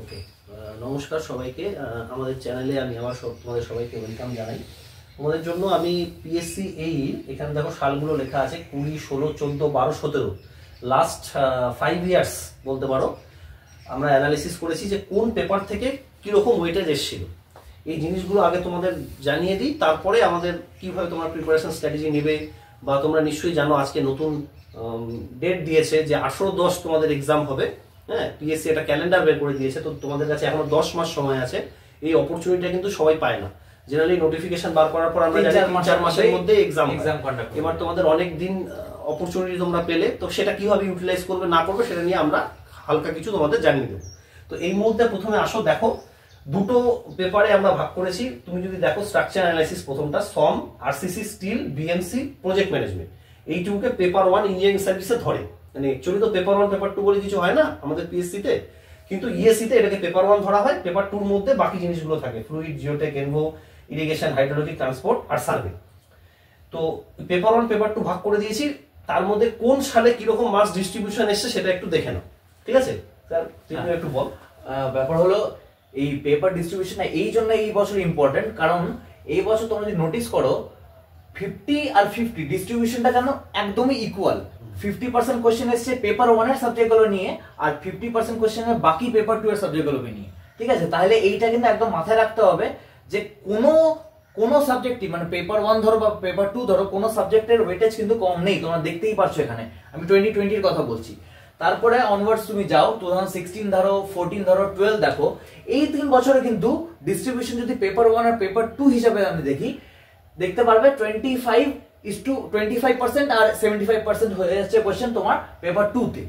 ওকে, নমস্কার সবাইকে। আমাদের চ্যানেলে আমি আবার তোমাদের সবাইকে ওয়েলকাম জানাই। তোমাদের জন্য আমি পিএসসি এখানে দেখো সালগুলো লেখা আছে 20, 16, 14, 12, 17 লাস্ট 5 ইয়ার্স বলতে পারো। আমরা অ্যানালিসিস করেছি যে কোন পেপার থেকে কীরকম ওয়েটেজ এসেছিল। এই জিনিসগুলো আগে তোমাদের জানিয়ে দিই, তারপরে আমাদের কীভাবে তোমার প্রিপারেশন স্ট্র্যাটেজি নেবে। বা তোমরা নিশ্চয়ই জানো আজকে নতুন ডেট দিয়েছে যে 18-10 তোমাদের এক্সাম হবে। হ্যাঁ, পিএসসি একটা ক্যালেন্ডার বের করে দিয়েছে, তো তোমাদের কাছে এখনো 10 মাস সময় আছে। এই অপরচুনিটিটা কিন্তু সবাই পায় না। জেনারেলি নোটিফিকেশন বার করার পর আমরা জানি 4 মাসের মধ্যে এক্সাম কন্ডাক্ট। এবার তোমাদের অনেক দিন অপরচুনিটি তোমরা পেলে, তো সেটা কিভাবে ইউটিলাইজ করবে না করবে সেটা নিয়ে আমরা হালকা কিছু তোমাদের জানিয়ে দেবো। তো এই মুহূর্তে প্রথমে আসো, দেখো দুটো পেপারে আমরা ভাগ করেছি। তুমি যদি দেখো স্ট্রাকচার অ্যানালাইসিস প্রথমটা, SOM, RCC, steel, BMC, project management, এইটুকুকে পেপার 1 ইঞ্জিনিয়ারিং সার্ভিসে ধরে। মানে অ্যাকচুয়ালি তো পেপার 1 পেপার 2 বলে কিছু হয় না আমাদের পিএসসি তে, কিন্তু ইএসসি তে এটাকে পেপার 1 ধরা হয়। পেপার 2 এর মধ্যে বাকি জিনিসগুলো থাকে, fluid, geotech, enviro, irrigation, hydrology, transport আর সার্ভে। তো পেপার 1 পেপার 2 ভাগ করে দিয়েছি। তার মধ্যে কোন সালে কিরকম মার্কস ডিস্ট্রিবিউশন এসছে সেটা একটু দেখে নাও, ঠিক আছে? স্যার তুমি একটু বল। ব্যাপার হলো এই পেপার ডিস্ট্রিবিউশন এই জন্য এই বছর ইম্পর্টেন্ট, কারণ এই বছর তোমরা যদি নোটিস করো 50 আর 50 ডিস্ট্রিবিউশনটা যেন একদমই ইকুয়াল। 50% কোশ্চেন এসছে পেপার 1 এর সাবজেক্টগুলো নিয়ে, আর 50% কোশ্চেন বাকি পেপার 2 এর সাবজেক্টগুলোকে নিয়ে, ঠিক আছে? তাহলে এইটা কিন্তু একদম মাথায় রাখতে হবে যে কোনো সাবজেক্টই, মানে পেপার 1 ধরো বা পেপার 2 ধরো, কোনো সাবজেক্টের ওয়েটেজ কিন্তু কম নেই। তোমরা দেখতেই পারছো এখানে আমি 2020 এর কথা বলছি। তারপরে অনওয়ার্ডস তুমি যাও, 2016 ধরো, 14 ধরো, 12 দেখো, এই 3 বছরে কিন্তু ডিস্ট্রিবিউশন যদি পেপার 1 আর পেপার 2 হিসাবে আমি দেখতে পারবে 25% আর 75% হয়ে যাচ্ছে কোশ্চেন তোমার পেপার 2 তে।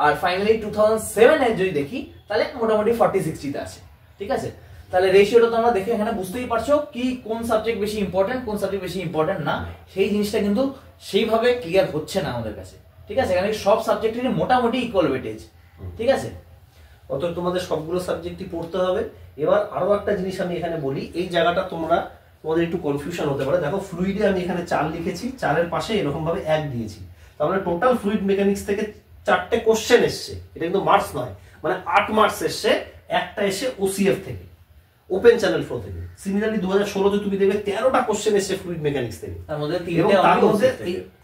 আর ফাইনালি 2007 এ যদি দেখি তাহলে মোটামুটি 40-60 তে আছে, ঠিক আছে? তাহলে রেশিওটা তোমরা দেখে এখানে বুঝতেই পারছো কি কোন সাবজেক্ট বেশি ইম্পর্টেন্ট, কোন সাবজেক্ট বেশি ইম্পর্টেন্ট না। সেই জিনিসটা কিন্তু সেইভাবে ক্লিয়ার হচ্ছে না আমাদের কাছে, ঠিক আছে? এখানে সব সাবজেক্টেরই মোটামুটি ইকুয়াল ওয়েটেজ, ঠিক আছে? অত তোমাদের সবগুলো সাবজেক্টই পড়তে হবে। এবার আরো একটা জিনিস আমি এখানে বলি, এই জায়গাটা তোমাদের একটু কনফিউশন হতে পারে। দেখো ফ্লুইডে আমি এখানে 4 লিখেছি, 4-এর পাশে এরকম ভাবে 1 দিয়েছি। তার মানে টোটাল ফ্লুইড মেকানিক্স থেকে 4টে কোশ্চেন এসছে। এটা কিন্তু মার্কস নয়, মানে 8 মার্কস এসছে, একটা এসে ওসিএফ থেকে, ওপেন চ্যানেল ফ্লো থেকে। সিমিলারলি 2016 তে তুমি দেখবে 13টা কোশ্চেন এসছে ফ্লুইড মেকানিক্স থেকে। তার মধ্যে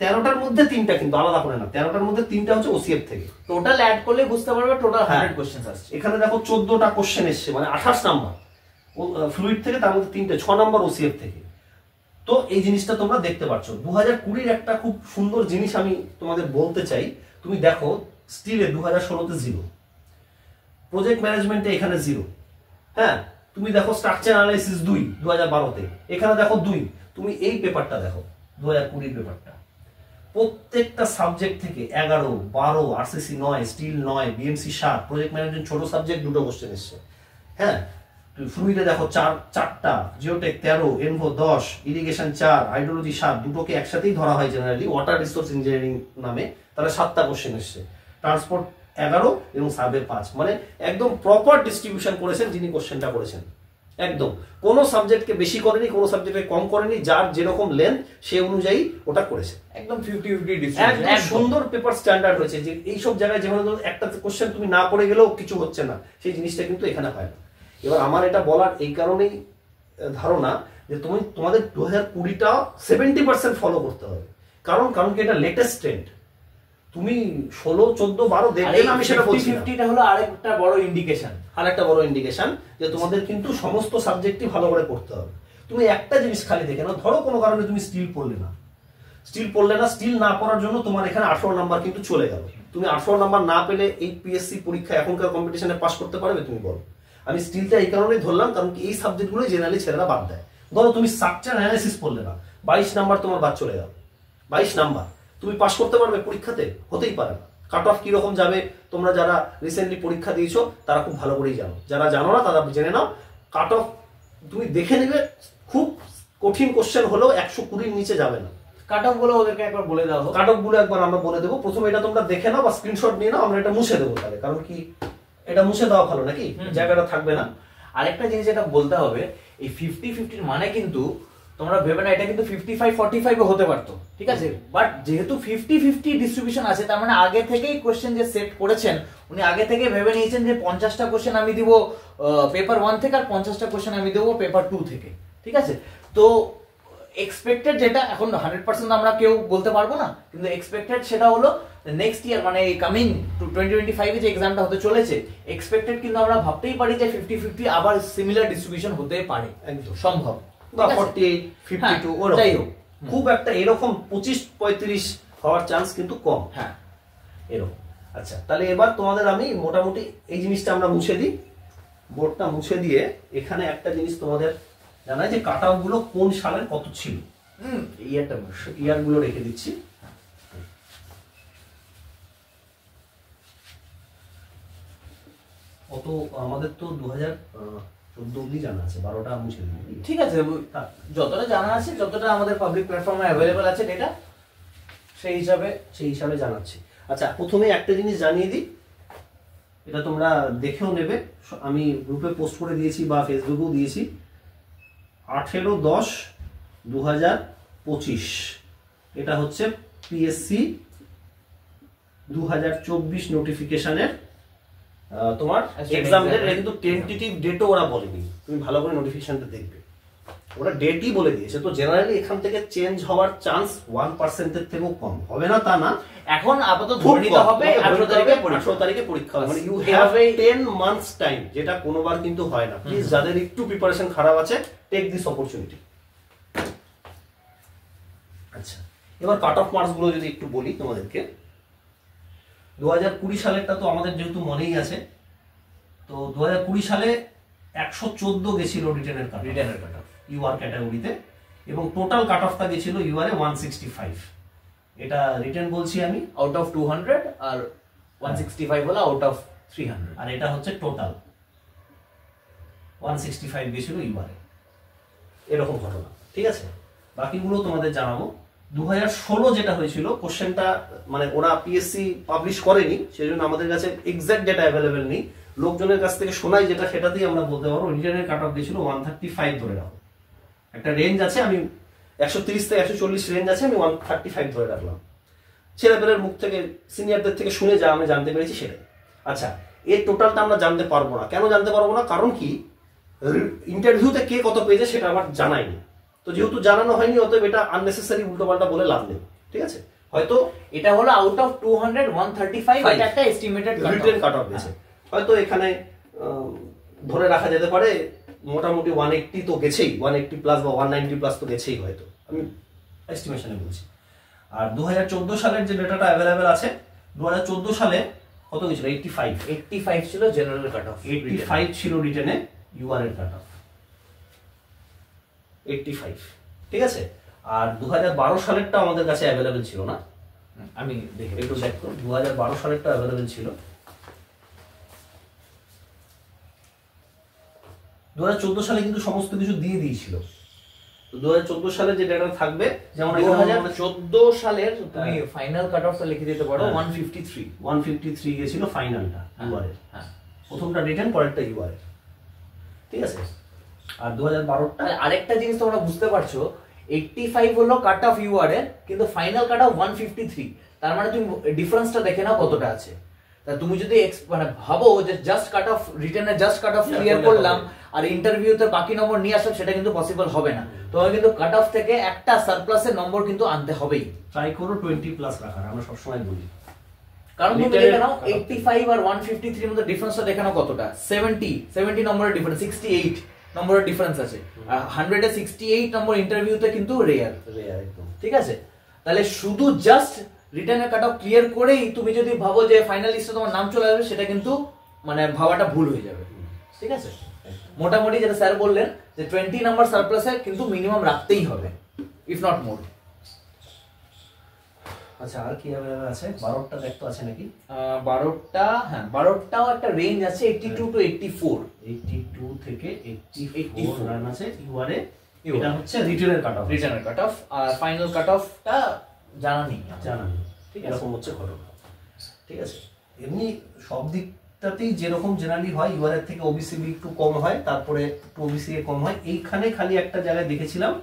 13টার মধ্যে 3টা কিন্তু আলাদা করে না, 13টার মধ্যে 3টা হচ্ছে ওসিএফ থেকে। টোটাল অ্যাড করলে বুঝতে পারবে টোটাল 100 কোশ্চেন আসছে। এখানে দেখো 14টা কোশ্চেন এসছে, মানে 28 নাম্বার ফ্লুইড থেকে, তার মধ্যে 3টে, 6 নাম্বার ওসিএফ থেকে। তো এই জিনিসটা তোমরা দেখতে পাচ্ছ। 2020 একটা খুব সুন্দর জিনিস আমি তোমাদের বলতে চাই। তুমি দেখো স্টিলে 2016 তে 0, প্রজেক্ট ম্যানেজমেন্টে এখানে 0। হ্যাঁ, তুমি দেখো স্ট্রাকচার অ্যানালাইসিস 2 2012 তে, এখানে দেখো 2। তুমি এই পেপারটা দেখো 2020 পেপারটা, প্রত্যেকটা সাবজেক্ট থেকে 11, 12, RCC 9, steel 9, BMC 7, project management ছোট সাবজেক্ট 2টো কোশ্চেন এসছে। হ্যাঁ, ফ্লুইডে দেখো 4টা, জিওটেক 13, এনভো 10, ইরিগেশন 4, হাইড্রোলজি 7, দুটোকে একসাথেই ধরা হয় জেনারেলি ওয়াটার রিসোর্স ইঞ্জিনিয়ারিং নামে। তাহলে 7টা কোশ্চেন এসছে। ট্রান্সপোর্ট 11 এবং সার্ভে 5। মানে একদম প্রপার ডিস্ট্রিবিউশন করেছেন যিনি কোশ্চেনটা করেছেন। একদম কোনো সাবজেক্টকে বেশি করেনি, কোনো সাবজেক্টকে কম করেনি, যার যেরকম লেন্থ সে অনুযায়ী ওটা করেছে। একদম 50-50 ডিস্ট্রিবিউশন, একদম সুন্দর পেপার স্ট্যান্ডার্ড হয়েছে। যে এই সব জায়গায় যেমন একটা কোশ্চেন তুমি না পড়ে গেলেও কিছু হচ্ছে না, সেই জিনিসটা কিন্তু এখানে হয় না। এবার আমার এটা বলার এই কারণেই ধারণা যে তোমাদের 2020টা 70% ফলো করতে হবে। কারণ কি এটা লেটেস্ট ট্রেন্ড। তুমি 16, 14, 12 দেখবে না, আমি সেটা বলছি না। 50-50টা হলো আরেকটা বড় ইন্ডিকেশন যে তোমাদের কিন্তু সমস্ত সাবজেক্টই ভালো করে পড়তে হবে। তুমি একটা জিনিস খালি দেখে নাও, ধরো কোনো কারণে তুমি স্টিল পড়লে না, স্টিল না পড়ার জন্য তোমার এখানে 18 নাম্বার কিন্তু চলে গেল। তুমি 18 নাম্বার না পেলে এই পিএসসি পরীক্ষা এখনকার কম্পিটিশনে পাস করতে পারবে? তুমি বলো। আমি স্টিলটা এই কারণেই ধরলাম কারণ কি এই সাবজেক্টগুলো জেনারেলি ছেলেরা বাদ দেয়। ধরো তুমি স্ট্রাকচার অ্যানালাইসিস পড়লে না, 22 নাম্বার তোমার বাদ চলে গেল। 22 নাম্বার তুমি পাস করতে পারবে পরীক্ষাতে? হতেই পারে না। কাট অফ কিরকম যাবে তোমরা যারা রিসেন্টলি পরীক্ষা দিয়েছো তারা খুব ভালো করেই জানো, যারা জানো না তারা জেনে নাও। কাট অফ তুমি দেখে নেবে, খুব কঠিন কোশ্চেন হলেও 120-র নিচে যাবে না। কাট অফ গুলো ওদেরকে একবার বলে দাও। কাট অফ গুলো একবার আমরা বলে দেবো। প্রথমে এটা তোমরা দেখে নাও বা স্ক্রিনশট নিয়ে নাও, আমরা এটা মুছে দেবো তাহলে। কারণ কি এটা মুছে দেওয়া ভালো নাকি, জায়গাটা থাকবে না। আরেকটা জিনিস যেটা বলতে হবে, এই 50-50 মানে কিন্তু তোমরা ভেবে না এটা কিন্তু 55-45 হতে পারতো, ঠিক আছে, বাট যেহেতু 50-50 ডিস্ট্রিবিউশন আছে, তার মানে আগে থেকেই কোশ্চেন যে সেট করেছেন উনি আগে থেকে ভেবে নিয়েছেন যে 50টা কোশ্চেন আমি দিব পেপার 1 থেকে আর 50টা কোশ্চেন আমি দেবো পেপার 2 থেকে, ঠিক আছে। তো এক্সপেক্টেড যেটা, এখন 100% আমরা কেউ বলতে পারবো না, কিন্তু এক্সপেক্টেড সেটা হলো নেক্সট ইয়ার মানে কামিং 2025 এ যে এক্সামটা হতে চলেছে, এক্সপেক্টেড কিন্তু আমরা ভাবতেই পারি যে 50-50 আবার সিমিলার ডিস্ট্রিবিউশন হতে পারে, একদম সম্ভব, বা 48 52 ওরকম। যাই হোক, খুব একটা এরকম 25-35 হওয়ার চান্স কিন্তু কম, হ্যাঁ এরকম। আচ্ছা, তাহলে এবার তোমাদের আমি মোটামুটি এই জিনিসটা আমরা মুছে দিই, বোর্ডটা মুছে দিয়ে এখানে একটা জিনিস তোমাদের জানাই যে কাট অফ গুলো কোন সালের কত ছিল, ইয়ারটা ইয়ার গুলো রেখে দিচ্ছি। অত আমাদের তো 2014 অব্দি জানা আছে, 12টা মুছে দিই। ঠিক আছে, যতটা জানা আছে, যতটা আমাদের পাবলিক প্ল্যাটফর্মে অ্যাভেলেবল আছে ডেটা, সেই হিসাবে জানাচ্ছি। আচ্ছা, প্রথমে একটা জিনিস জানিয়ে দিই, এটা তোমরা দেখেও নেবে, আমি গ্রুপে পোস্ট করে দিয়েছি বা ফেসবুকেও দিয়েছি। 18/10/2025 এটা হচ্ছে পিএসসি 2024 নোটিফিকেশনের তোমার এক্সামের, কিন্তু টেন্টেটিভ ডেটও ওরা বলেনি, তুমি ভালো করে নোটিফিকেশনটা দেখবে, ওরা ডেটই বলে দিয়েছে। তো জেনারেলি এখান থেকে চেঞ্জ হওয়ার চান্স 1% এর থেকেও কম হবে না তা না, এখন আপাতত ধরে নিতে হবে 18 তারিখে পরীক্ষা হবে, মানে ইউ হ্যাভ 10 মান্থস টাইম, যেটা কোনোবার কিন্তু হয় না। প্লিজ যাদের একটু প্রিপারেশন খারাপ আছে, টেক দিস অপরচুনিটি। আচ্ছা, এবার কাট অফ মার্কস গুলো যদি একটু বলি তোমাদেরকে, 2020 সালেরটা তো আমাদের যেহেতু মনেই আছে, তো 2020 সালে 114 গেছিল রিটেনের কাট অফ ইউআর ক্যাটাগরিতে, এবং টোটাল কাট অফটা গেছিল ইউআর এ 165। এটা রিটেন বলছি আমি, আউট অফ 200 আর 165 হলো আউট অফ 300, আর এটা হচ্ছে টোটাল 165 গেছিল ইউআর এ, এরকম ঘটনা, ঠিক আছে। বাকিগুলো তোমাদের জানাবো। 2016 যেটা হয়েছিল, কোশ্চেনটা মানে ওরা পিএসসি পাবলিশ করেনি, সেজন্য আমাদের কাছে এক্সাক্ট ডেটা অ্যাভেলেবেল নেই, লোকজনের কাছ থেকে শোনাই যেটা সেটাতেই আমরা বলতে পারবো। রিটেনের কাট অফ গেছিল 135 ধরে রাখো, একটা রেঞ্জ আছে, আমি 130 থেকে 140 রেঞ্জ আছে, আমি 135 ধরে রাখলাম। ছেলেপেলের মুখ থেকে, সিনিয়রদের থেকে শুনে যা আমি জানতে পেরেছি সেটাই। আচ্ছা, এর টোটালটা আমরা জানতে পারবো না, কেন জানতে পারবো না? কারণ কি, ইন্টারভিউতে কে কত পেয়েছে সেটা আমার জানাইনি, তো যেহেতু জানানো হয়নি, অতএব এটা আননেসেসারি উল্টোপাল্টা বলে লাভ নেই, ঠিক আছে। হয়তো এটা হলো আউট অফ 200 135, এটা একটা এস্টিমেটেড রিটেন কাট অফ গেছে, হয়তো এখানে ধরে রাখা যেতে পারে মোটামুটি 180 তো গেছেই, 180 প্লাস বা 190 প্লাস তো গেছেই হয়তো, আমি এস্টিমেশনে বলছি। আর 2014 সালের যে ডেটাটা অ্যাভেলেবেল আছে, 2014 সালে কত গেছিল? 85 ছিল জেনারেল কাট অফ, 85 ছিল রিটেনে ইউআর এর কাট অফ, 85, ঠিক আছে। আর 2012 সালেরটা আমাদের কাছে অ্যাভেলেবেল ছিল না, আমি দেখে একটু দেখো, 2012 সালেরটা অ্যাভেলেবেল ছিল। 2014 সালে কিন্তু সমস্ত কিছু দিয়ে দিয়েছিল, তো 2014 সালে যে ডেটা থাকবে, যেমন 2014 সালের তুমি ফাইনাল কাট অফটা লিখে দিতে পারো 153 গেছিল ফাইনালটা ইউআর এর, হ্যাঁ, প্রথমটা রিটেন, পরেরটা ইউআর এর, ঠিক আছে। আর 2012টা আরেকটা জিনিস তোমরা বুঝতে পারছো, 85 হলো কাট অফ ইউআর এর, কিন্তু ফাইনাল কাট অফ 153, তার মানে তুমি ডিফারেন্সটা দেখে নাও কতটা আছে। তা তুমি যদি মানে ভাবো যে জাস্ট কাট অফ রিটেনে জাস্ট কাট অফ ক্লিয়ার করলাম আর ইন্টারভিউতে বাকি নম্বর নিয়ে আসলাম, সেটা কিন্তু পসিবল হবে না। তোমাকে কিন্তু কাট অফ থেকে একটা সারপ্লাসের নম্বর কিন্তু আনতে হবেই, ট্রাই করো 20 প্লাস রাখার, আমরা সবসময় বলি। কারণ তুমি দেখে নাও 85 আর 153 এর মধ্যে ডিফারেন্সটা দেখে নাও কতটা, 70 নম্বরের ডিফারেন্স, 68 নম্বরের ডিফারেন্স আছে, আর 100 এ 68 নম্বর ইন্টারভিউতে কিন্তু রেয়ার একদম, ঠিক আছে। তাহলে শুধু জাস্ট রিটার্নের কাট অফ ক্লিয়ার করেই তুমি যদি ভাবো যে ফাইনাল লিস্টে তোমার নাম চলে আসবে, সেটা কিন্তু মানে ভাবাটা ভুল হয়ে যাবে, ঠিক আছে। মোটামুটি যেটা স্যার বললেন যে 20 নাম্বার সারপ্লাসে কিন্তু মিনিমাম রাখতেই হবে, ইফ নট মোর। আচ্ছা, আর কি অ্যাভেলেবল আছে? 12টা দেখতে আছে নাকি? 12টা, হ্যাঁ 12টাও একটা রেঞ্জ আছে, 82 টু 84, 82 থেকে 84 রান আছে ইউআর এ। এটা হচ্ছে রিটেনের কাট অফ, আর ফাইনাল কাট অফটা জানা নেই, ঠিক আছে, এরকম হচ্ছে ঘটনা, ঠিক আছে। এমনি সব দিকটাতেই যেরকম জেনারেলি হয়, ইউআর এর থেকে ওবিসি একটু কম হয়, তারপরে একটু ওবিসি এ কম হয়। এইখানে খালি একটা জায়গায় দেখেছিলাম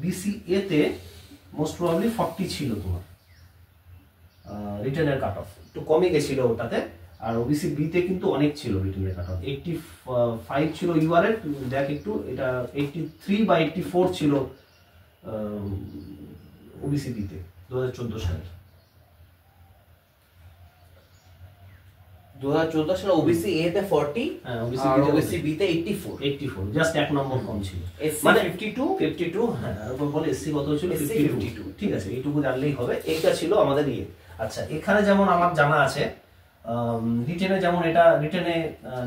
BCA তে মোস্ট প্রবাবলি 40 ছিল তোমার রিটেনের কাট অফ, একটু কমে গেছিল ওটাতে। আর ওবিসি বি তে কিন্তু অনেক ছিল রিটেনের কাট অফ, 85 ছিল ইউআর এর, দেখ একটু এটা 83 বা 84 ছিল ওবিসি বি তে 2014 সালে। 2014 সালে ওবিসি এ তে 40, হ্যাঁ আর ওবিসি বি তে 84, জাস্ট এক নম্বর কম ছিল। মানে 52, হ্যাঁ এরকম বলে এসসি কত ছিল? SC 52, ঠিক আছে, এইটুকু জানলেই হবে। এইটা ছিল আমাদের ইয়ে। আচ্ছা, এখানে যেমন আমার জানা আছে রিটেনে, যেমন এটা রিটেনে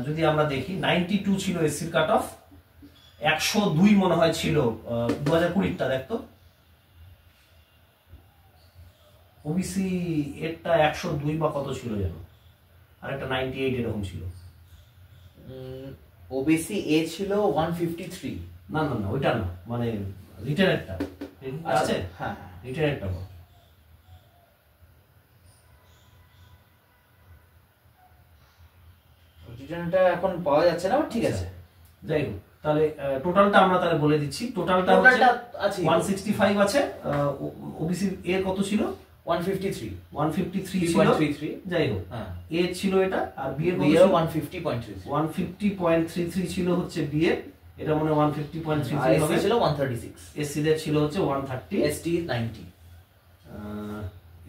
যদি আমরা দেখি 92 ছিল এসসির কাট অফ, 102 মনে হয় ছিল 2020টা, দেখতো ওবিসি এরটা 102 বা কত ছিল যেন, আর একটা 98 এরকম ছিল। ওবিসি এ ছিল 153। না না না, ওইটা না, মানে রিটেনেরটা আছে, হ্যাঁ রিটেনেরটা রিটার্নটা এখন পাওয়া যাচ্ছে না, ঠিক আছে। যাই হোক, তাহলে টোটালটা আমরা তাহলে বলে দিচ্ছি। টোটালটা আছে 165 আছে। ওবিসি এর কত ছিল? 153 ছিল। 3.33। যাই হোক, হ্যাঁ, এ ছিল এটা, আর বি এর কত বি ছিল? 150.33। 150.33 ছিল হচ্ছে বি এর, এটা মনে হয় 150.33 হবে। এসসি ছিল 136, এসসি দের ছিল হচ্ছে 130, এসটি 90,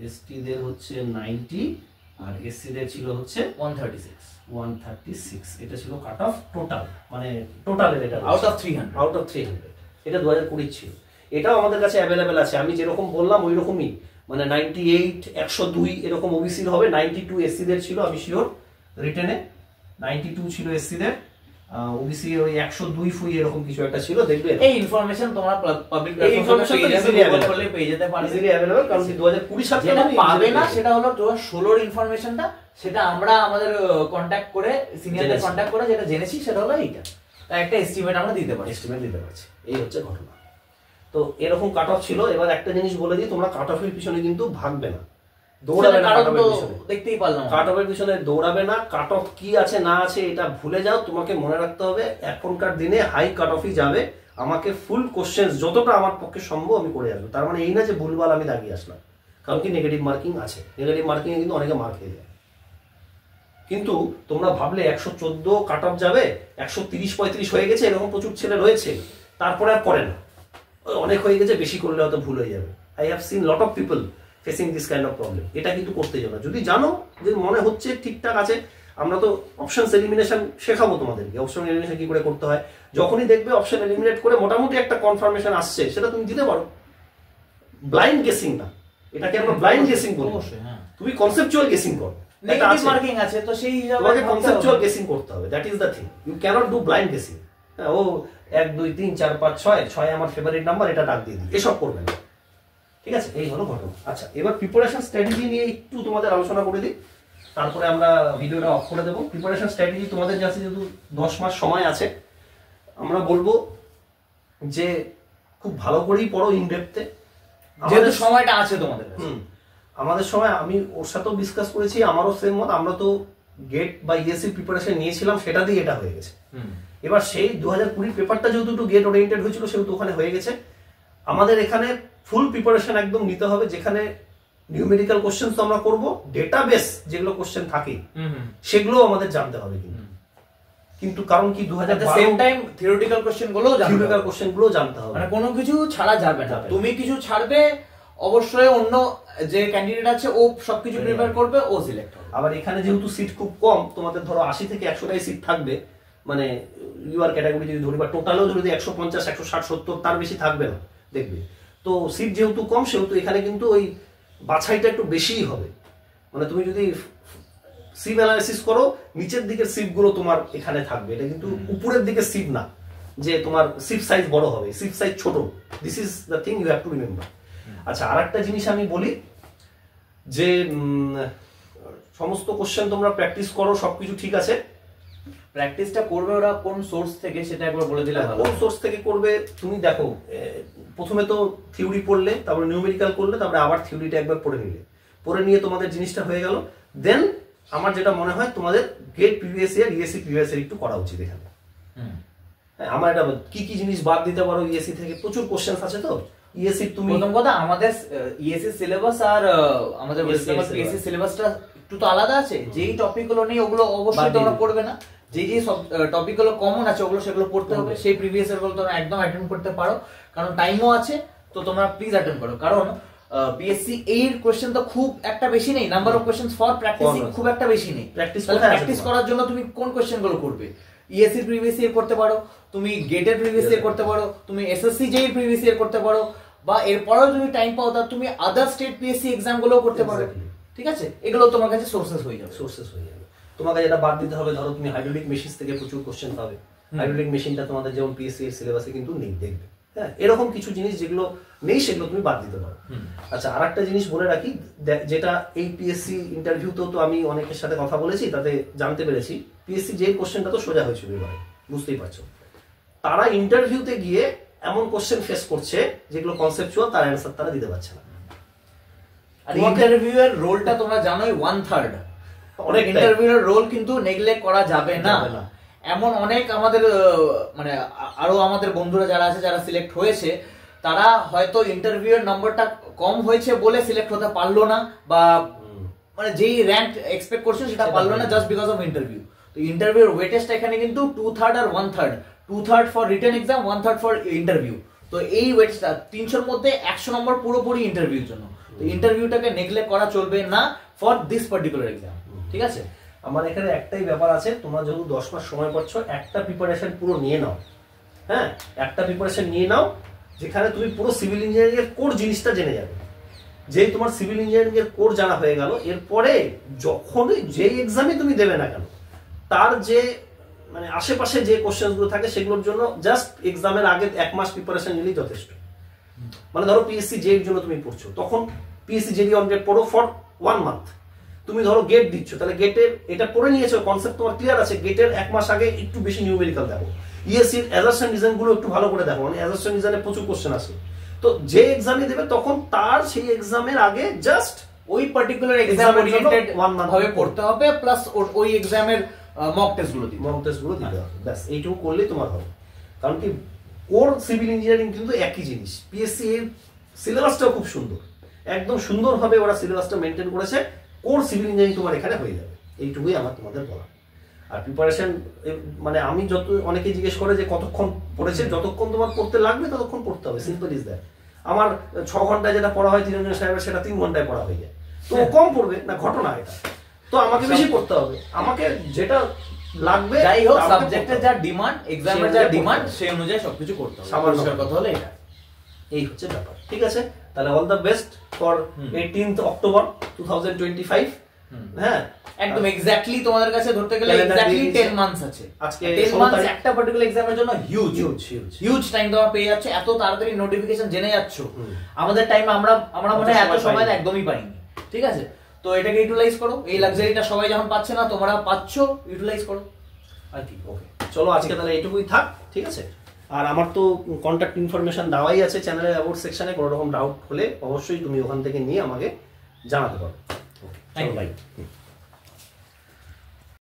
এসটি দের হচ্ছে 90, আর এসসি দের ছিল হচ্ছে 136। এটা ছিল কাট অফ টোটাল, মানে টোটালের, এটা আউট অফ 300। এটা 2020 ছিল। এটাও আমাদের কাছে অ্যাভেলেবেল আছে, আমি যেরকম বললাম ওই রকমই, মানে 98, 102 এরকম ওবিসির হবে। 92 এসসি দের ছিল, আমি শিওর রিটেনে 92 ছিল এসসি দের, ওবিসি ওই 102 ফুই এরকম কিছু একটা ছিল, দেখবে। এই ইনফরমেশন তোমরা পাবলিক এই ইনফরমেশন করলে পেয়ে যেতে পারো, ইজিলি अवेलेबल, কারণ কি 2020 সালে যেটা পাবে না সেটা হলো 2016 এর ইনফরমেশনটা, সেটা আমরা আমাদের কন্টাক্ট করে সিনিয়রদের কন্টাক্ট করে যেটা জেনেছি সেটা হলো এইটা, তাই একটা এস্টিমেট আমরা দিতে পারি। এই হচ্ছে ঘটনা। তো এরকম কাট অফ ছিল। এবার একটা জিনিস বলে দিই, তোমরা কাট অফের পিছনে কিন্তু ভাগবে না, দৌড়াবে না। দেখতেই পারলাম, কাট অফের পিছনে দৌড়াবে না। কাট অফ কি আছে না আছে এটা ভুলে যাও। তোমাকে মনে রাখতে হবে এখনকার দিনে হাই কাট অফই যাবে। আমাকে ফুল কোশ্চেন যতটা আমার পক্ষে সম্ভব আমি করে আসবো। তার মানে এই না যে ভুলভাল আমি দাগিয়ে আসলাম, কারণ কি নেগেটিভ মার্কিং আছে। নেগেটিভ মার্কিং এ কিন্তু অনেকে মার্ক খেয়ে যায়। কিন্তু তোমরা ভাবলে 114 কাট অফ যাবে, 130-35 হয়ে গেছে, এরকম প্রচুর ছেলে রয়েছে, তারপরে আর করে না, অনেক হয়ে গেছে, বেশি করলে হয়তো ভুল হয়ে যাবে। I have seen lot of people facing this kind of problem. এটা কিন্তু করতে যাও না। যদি জানো যে মনে হচ্ছে ঠিকঠাক আছে, আমরা তো অপশনস এলিমিনেশন শেখাবো তোমাদেরকে, অপশন এলিমিনেশন কি করে করতে হয়। যখনই দেখবে অপশন এলিমিনেট করে মোটামুটি একটা কনফার্মেশন আসছে, সেটা তুমি দিতে পারো। ব্লাইন্ড গেসিং না, এটাকে আমরা ব্লাইন্ড গেসিং বলি। তুমি কনসেপচুয়াল গেসিং করো। নেগেটিভ মার্কিং আছে তো সেই হিসাবে তোমাকে কনসেপচুয়াল গেসিং করতে হবে, that is the thing. You cannot do blind guessing. ও 1 2 3 4 5 6 আমার ফেভারিট নাম্বার, এটা ডাক দিয়ে দিই, এসব করবে না, ঠিক আছে। এই হলো ঘটনা। আচ্ছা, এবার প্রিপারেশন স্ট্র্যাটেজি নিয়ে একটু তোমাদের আলোচনা করে দিই, তারপরে আমরা ভিডিওটা অফ করে দেবো। প্রিপারেশন স্ট্র্যাটেজি তোমাদের কাছে যেহেতু 10 মাস সময় আছে, আমরা বলবো যে খুব ভালো করেই পড়ো ইন ডেপথে, যেহেতু সময়টা আছে তোমাদের কাছে। আমাদের সময় আমি ওর সাথেও ডিসকাস করেছি, আমারও সেম মত। আমরা তো গেট বা ইএসসি প্রিপারেশন নিয়েছিলাম, সেটা দিয়ে এটা হয়ে গেছে। এবার সেই 2020 পেপারটা যেহেতু একটু গেট ওরিয়েন্টেড হয়েছিল, সেহেতু ওখানে হয়ে গেছে। আমাদের এখানে ফুল প্রিপারেশন একদম নিতে হবে, যেখানে নিউমেরিক্যাল কোশ্চেন তো আমরা করবো, ডেটাবেস যেগুলো কোশ্চেন থাকে সেগুলো আমাদের জানতে হবে। কিন্তু কারণ কি 2012 সেম টাইম থিওরিটিক্যাল কোশ্চেন গুলো জানতে হবে, মানে কোনো কিছু ছাড়া যাবে না। তুমি কিছু ছাড়বে, অবশ্যই অন্য যে ক্যান্ডিডেট আছে ও সবকিছু প্রিপেয়ার করবে, ও সিলেক্ট হবে। আবার এখানে যেহেতু সিট খুব কম, তোমাদের ধরো 80 থেকে 100টাই সিট থাকবে, মানে ইউআর ক্যাটাগরি যদি ধরি, বা টোটালও যদি 150 160 70 তার বেশি থাকবে না, দেখবে। তো সিট যেহেতু কম, সেহেতু এখানে কিন্তু ওই বাছাইটা একটু বেশিই হবে। মানে তুমি যদি সিভ অ্যানালাইসিস করো, নিচের দিকের সিটগুলো তোমার এখানে থাকবে, এটা কিন্তু উপরের দিকের সিট না যে তোমার সিট সাইজ বড় হবে, সিট সাইজ ছোট। This is the thing you have to remember. আচ্ছা, আর একটা জিনিস আমি বলি যে সমস্ত কোশ্চেন তোমরা প্র্যাকটিস করো, সবকিছু ঠিক আছে। প্র্যাকটিসটা করবে ওরা কোন সোর্স থেকে সেটা একবার বলে দিলে ভালো। কোন সোর্স থেকে করবে তুমি দেখো, প্রথমে তো থিওরি পড়লে, তারপরে নিউমেরিক্যাল করলে, তারপরে আবার থিওরিটা একবার পড়ে নিলে, পড়ে নিয়ে তোমাদের জিনিসটা হয়ে গেল। দেন আমার যেটা মনে হয় তোমাদের GATE previous year, ESC previous year একটু করা উচিত এখানে। হ্যাঁ, আমার এটা কি কি জিনিস বাদ দিতে পারো ইএসসি থেকে, প্রচুর কোশ্চেন আছে তো ইএসসি। তুমি প্রথম কথা আমাদের ইএসসি সিলেবাস আর আমাদের ওয়েস্ট বেঙ্গল পিএসসি সিলেবাসটা একটু তো আলাদা আছে। যেই টপিকগুলো নেই ওগুলো অবশ্যই তোমরা পড়বে না, যে যে সব টপিকগুলো কমন আছে ওগুলো সেগুলো পড়তে হবে। সেই প্রিভিয়াস ইয়ার গুলো তোমরা একদম অ্যাটেন্ড করতে পারো, কারণ টাইমও আছে, তো তোমরা প্লিজ অ্যাটেন্ড করো। কারণ পিএসসি এর কোশ্চেন তো খুব একটা বেশি নেই, number of questions for practicing খুব একটা বেশি নেই। প্র্যাকটিস করার জন্য তুমি কোন কোশ্চেন গুলো করবে? ইএসসি প্রিভিয়াস ইয়ার করতে পারো, তুমি গেটের প্রিভিয়াস ইয়ার করতে পারো, তুমি এসএসসি জেই প্রিভিয়াস ইয়ার করতে পারো, বা এরপরেও তুমি টাইম পাও তা তুমি আদার স্টেট পিএসসি এক্সাম গুলো করতে পারো। ঠিক আছে, এগুলো তোমার কাছে সোর্সেস হয়ে যাবে। তোমাকে যেটা বাদ দিতে হবে, ধরো তুমি হাইড্রোলিক মেশিন থেকে প্রচুর কোশ্চেন পাবে। হাইড্রোলিক মেশিনটা তোমাদের যেমন পিএসসি এর সিলেবাসে কিন্তু নেই, দেখবে। হ্যাঁ, এরকম কিছু জিনিস যেগুলো নেই সেগুলো তুমি বাদ দিতে পারো। আচ্ছা, আর একটা জিনিস বলে রাখি, যেটা এই পিএসসি ইন্টারভিউতেও তো আমি অনেকের সাথে কথা বলেছি, তাতে জানতে পেরেছি পিএসসি যে কোশ্চেনটা তো সোজা হয়েছিল এবারে, বুঝতেই পারছো। তারা ইন্টারভিউতে গিয়ে এমন কোশ্চেন ফেস করছে যেগুলো কনসেপচুয়াল, তার অ্যান্সার তারা দিতে পারছে না। আর ইন্টারভিউয়ের রোলটা তোমরা জানোই 1/3। অনেক ইন্টারভিউয়ের রোল কিন্তু নেগলেক্ট করা যাবে না। এমন অনেক আমাদের মানে আরো আমাদের বন্ধুরা যারা আছে, যারা সিলেক্ট হয়েছে, তারা হয়তো ইন্টারভিউয়ের নম্বরটা কম হয়েছে বলে সিলেক্ট হতে পারলো না, বা মানে যেই র্যাঙ্ক এক্সপেক্ট করছে সেটা পারলো না জাস্ট বিকজ অফ ইন্টারভিউ। তো ইন্টারভিউর ওয়েটেজটা এখানে কিন্তু 2/3 আর 1/3, 2/3 for written exam, 1/3 for interview. তো এই ওয়েটেজটা 300-র মধ্যে 100 নম্বর পুরোপুরি ইন্টারভিউর জন্য। তো ইন্টারভিউটাকে নেগলেক্ট করা চলবে না ফর দিস পার্টিকুলার এক্সাম। ঠিক আছে, আমার এখানে একটাই ব্যাপার আছে, তোমরা যেহেতু 10 মাস সময় পাচ্ছ, একটা প্রিপারেশন পুরো নিয়ে নাও। হ্যাঁ, একটা প্রিপারেশন নিয়ে নাও যেখানে তুমি পুরো সিভিল ইঞ্জিনিয়ারিং এর কোর জিনিসটা জেনে যাবে। যেই তোমার সিভিল ইঞ্জিনিয়ারিং এর কোর জানা হয়ে গেল, এরপরে যখনই যে এক্সামে তুমি দেবে না কেন, তার যে মানে আশেপাশে যে কোশ্চেন গুলো থাকে সেগুলোর জন্য জাস্ট এক্সামের আগে 1 মাস প্রিপারেশন নিলেই যথেষ্ট। মানে ধরো পিএসসি জে এর জন্য তুমি পড়ছো, তখন পিএসসি জেডি অন গেট পড়ো ফর 1 মান্থ। তুমি ধরো গেট দিচ্ছ, তাহলে গেটের এটা পড়ে নিয়েছো, কনসেপ্ট তোমার ক্লিয়ার আছে, গেটের 1 মাস আগে একটু বেশি নিউমেরিক্যাল দেখো। ইএসসির অ্যাজারশন ডিজাইন গুলো একটু ভালো করে দেখো, মানে অ্যাজারশন ডিজাইনে প্রচুর কোশ্চেন আসে। তো যে এক্সামে দেবে তখন তার সেই এক্সামের আগে জাস্ট ওই পার্টিকুলার এক্সাম ওরিয়েন্টেড ভাবে পড়তে হবে, প্লাস ওই এক্সামের মক টেস্ট গুলো দিতে হবে। ব্যাস এইটুকু করলেই তোমার হবে। কারণ কি, কোর সিভিল ইঞ্জিনিয়ারিং কিন্তু একই জিনিস। পিএসসি এর সিলেবাসটাও খুব সুন্দর, একদম সুন্দরভাবে ওরা সিলেবাসটা মেনটেন করেছে। কোর সিভিল ইঞ্জিনিয়ারিং তোমার এখানে হয়ে যাবে, এইটুকুই আমার তোমাদের বলা। আর প্রিপারেশন মানে আমি যত অনেকে জিজ্ঞেস করে যে কতক্ষণ পড়েছে, যতক্ষণ তোমার পড়তে লাগবে ততক্ষণ পড়তে হবে, সিম্পল ইজ দ্যাট। আমার 6 ঘন্টায় যেটা পড়া হয় তিরঞ্জন সাহেবের, সেটা 3 ঘন্টায় পড়া হয়ে যায়। তো কম পড়বে না, ঘটনা এটা। তো আমাকে বেশি পড়তে হবে, আমাকে যেটা লাগবে, যাই হোক সাবজেক্টের যা ডিমান্ড, এক্সামের যা ডিমান্ড, সেই অনুযায়ী সবকিছু করতে হবে। সামান্য কথা হলো এটা, এই হচ্ছে ব্যাপার। ঠিক আছে, তাহলে all the best for 18th October 2025। হ্যাঁ, একদম এক্স্যাক্টলি তোমাদের কাছে ধরতে গেলে এক্স্যাক্টলি 10 মান্থস আছে। আজকে 10 মান্থস একটা পার্টিকুলার এক্সামের জন্য হিউজ টাইম তোমরা পেয়ে যাচ্ছ, এত তাড়াতাড়ি নোটিফিকেশন জেনে যাচ্ছ। আমাদের টাইমে আমরা মনে হয় এত সময় একদমই পাইনি। ঠিক আছে, তো এটাকে ইউটিলাইজ করো, এই লাক্সারিটা সবাই যখন পাচ্ছে না, তোমরা পাচ্ছ, ইউটিলাইজ করো আর কি। ওকে, চলো আজকে তাহলে এইটুকুই থাক। ঠিক আছে, আর আমার তো কন্ট্যাক্ট ইনফরমেশন দেওয়াই আছে চ্যানেলের অ্যাবাউট সেকশনে। কোনো রকম ডাউট হলে অবশ্যই তুমি ওখান থেকে নিয়ে আমাকে জানাতে পারো। ওকে, চলো বাই।